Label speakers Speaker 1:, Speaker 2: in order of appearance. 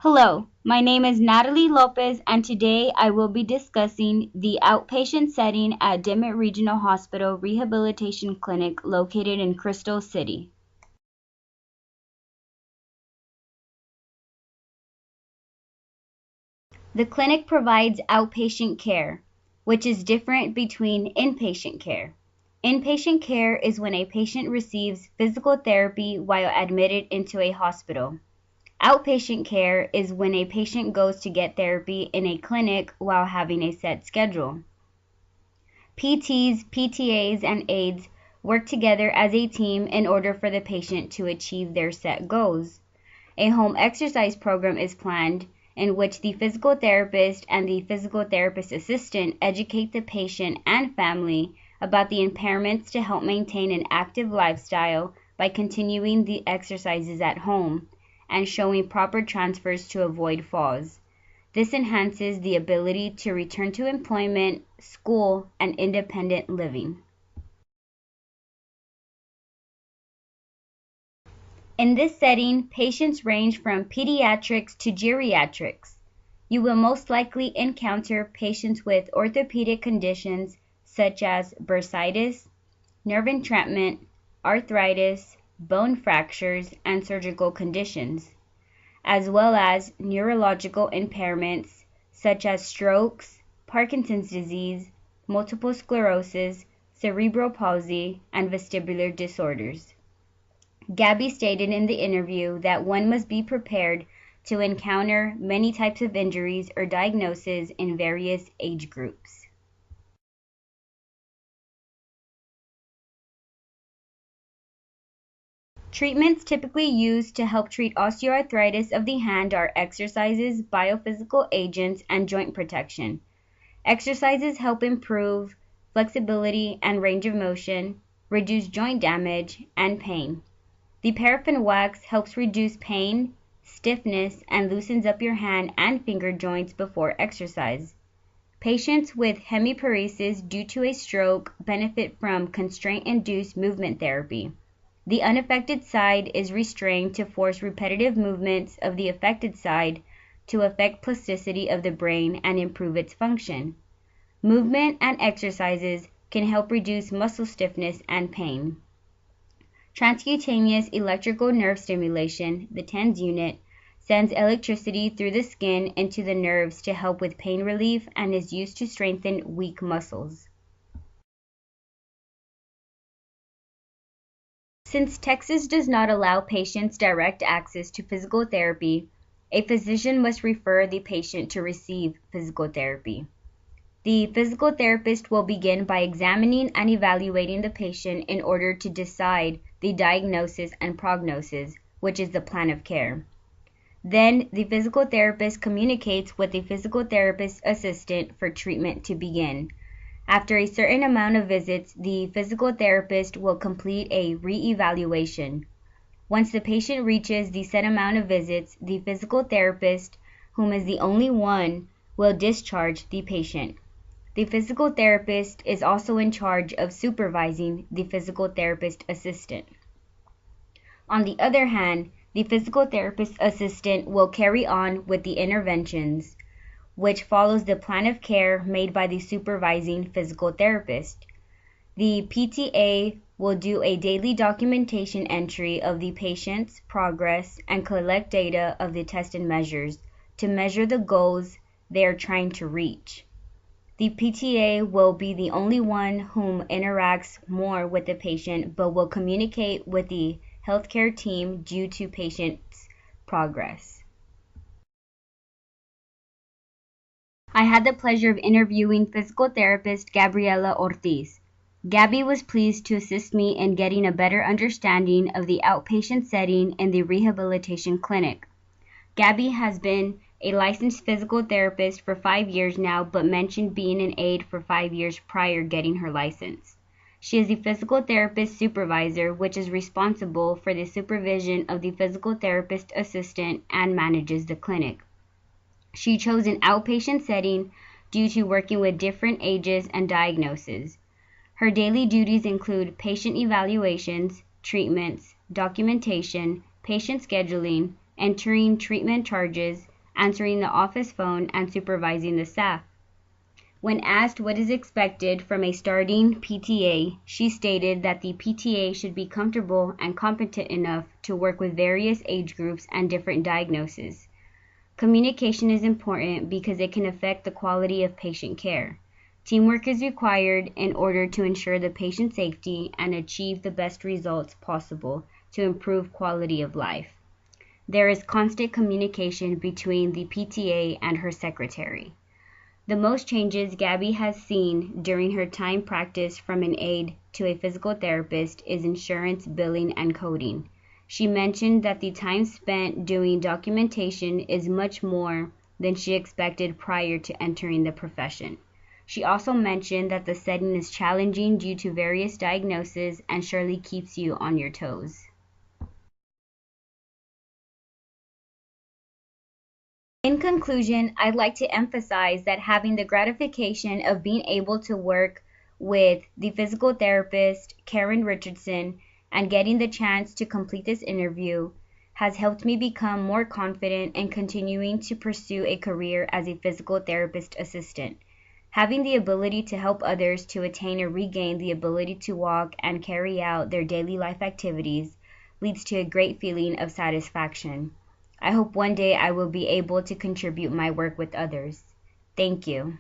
Speaker 1: Hello, my name is Natalie Lopez, and today I will be discussing the outpatient setting at Dimmitt Regional Hospital Rehabilitation Clinic located in Crystal City. The clinic provides outpatient care, which is different between inpatient care. Inpatient care is when a patient receives physical therapy while admitted into a hospital. Outpatient care is when a patient goes to get therapy in a clinic while having a set schedule. PTs, PTAs, and aides work together as a team in order for the patient to achieve their set goals. A home exercise program is planned in which the physical therapist and the physical therapist assistant educate the patient and family about the impairments to help maintain an active lifestyle by continuing the exercises at home and showing proper transfers to avoid falls. This enhances the ability to return to employment, school, and independent living. In this setting, patients range from pediatrics to geriatrics. You will most likely encounter patients with orthopedic conditions such as bursitis, nerve entrapment, arthritis, bone fractures, and surgical conditions, as well as neurological impairments such as strokes, Parkinson's disease, multiple sclerosis, cerebral palsy, and vestibular disorders. Gabby stated in the interview that one must be prepared to encounter many types of injuries or diagnoses in various age groups. Treatments typically used to help treat osteoarthritis of the hand are exercises, biophysical agents, and joint protection. Exercises help improve flexibility and range of motion, reduce joint damage, and pain. The paraffin wax helps reduce pain, stiffness, and loosens up your hand and finger joints before exercise. Patients with hemiparesis due to a stroke benefit from constraint-induced movement therapy. The unaffected side is restrained to force repetitive movements of the affected side to affect plasticity of the brain and improve its function. Movement and exercises can help reduce muscle stiffness and pain. Transcutaneous electrical nerve stimulation, the TENS unit, sends electricity through the skin into the nerves to help with pain relief and is used to strengthen weak muscles. Since Texas does not allow patients direct access to physical therapy, a physician must refer the patient to receive physical therapy. The physical therapist will begin by examining and evaluating the patient in order to decide the diagnosis and prognosis, which is the plan of care. Then, the physical therapist communicates with the physical therapist assistant for treatment to begin. After a certain amount of visits, the physical therapist will complete a re-evaluation. Once the patient reaches the set amount of visits, the physical therapist, whom is the only one, will discharge the patient. The physical therapist is also in charge of supervising the physical therapist assistant. On the other hand, the physical therapist assistant will carry on with the interventions, which follows the plan of care made by the supervising physical therapist. The PTA will do a daily documentation entry of the patient's progress and collect data of the tested measures to measure the goals they are trying to reach. The PTA will be the only one whom interacts more with the patient but will communicate with the healthcare team due to patient's progress. I had the pleasure of interviewing physical therapist Gabriela Ortiz. Gabby was pleased to assist me in getting a better understanding of the outpatient setting in the rehabilitation clinic. Gabby has been a licensed physical therapist for 5 years now, but mentioned being an aide for 5 years prior getting her license. She is the physical therapist supervisor, which is responsible for the supervision of the physical therapist assistant and manages the clinic. She chose an outpatient setting due to working with different ages and diagnoses. Her daily duties include patient evaluations, treatments, documentation, patient scheduling, entering treatment charges, answering the office phone, and supervising the staff. When asked what is expected from a starting PTA, she stated that the PTA should be comfortable and competent enough to work with various age groups and different diagnoses. Communication is important because it can affect the quality of patient care. Teamwork is required in order to ensure the patient safety and achieve the best results possible to improve quality of life. There is constant communication between the PTA and her secretary. The most changes Gabby has seen during her time practice from an aide to a physical therapist is insurance, billing, and coding. She mentioned that the time spent doing documentation is much more than she expected prior to entering the profession. She also mentioned that the setting is challenging due to various diagnoses and surely keeps you on your toes. In conclusion, I'd like to emphasize that having the gratification of being able to work with the physical therapist, Karen Richardson, and getting the chance to complete this interview has helped me become more confident in continuing to pursue a career as a physical therapist assistant. Having the ability to help others to attain or regain the ability to walk and carry out their daily life activities leads to a great feeling of satisfaction. I hope one day I will be able to contribute my work with others. Thank you.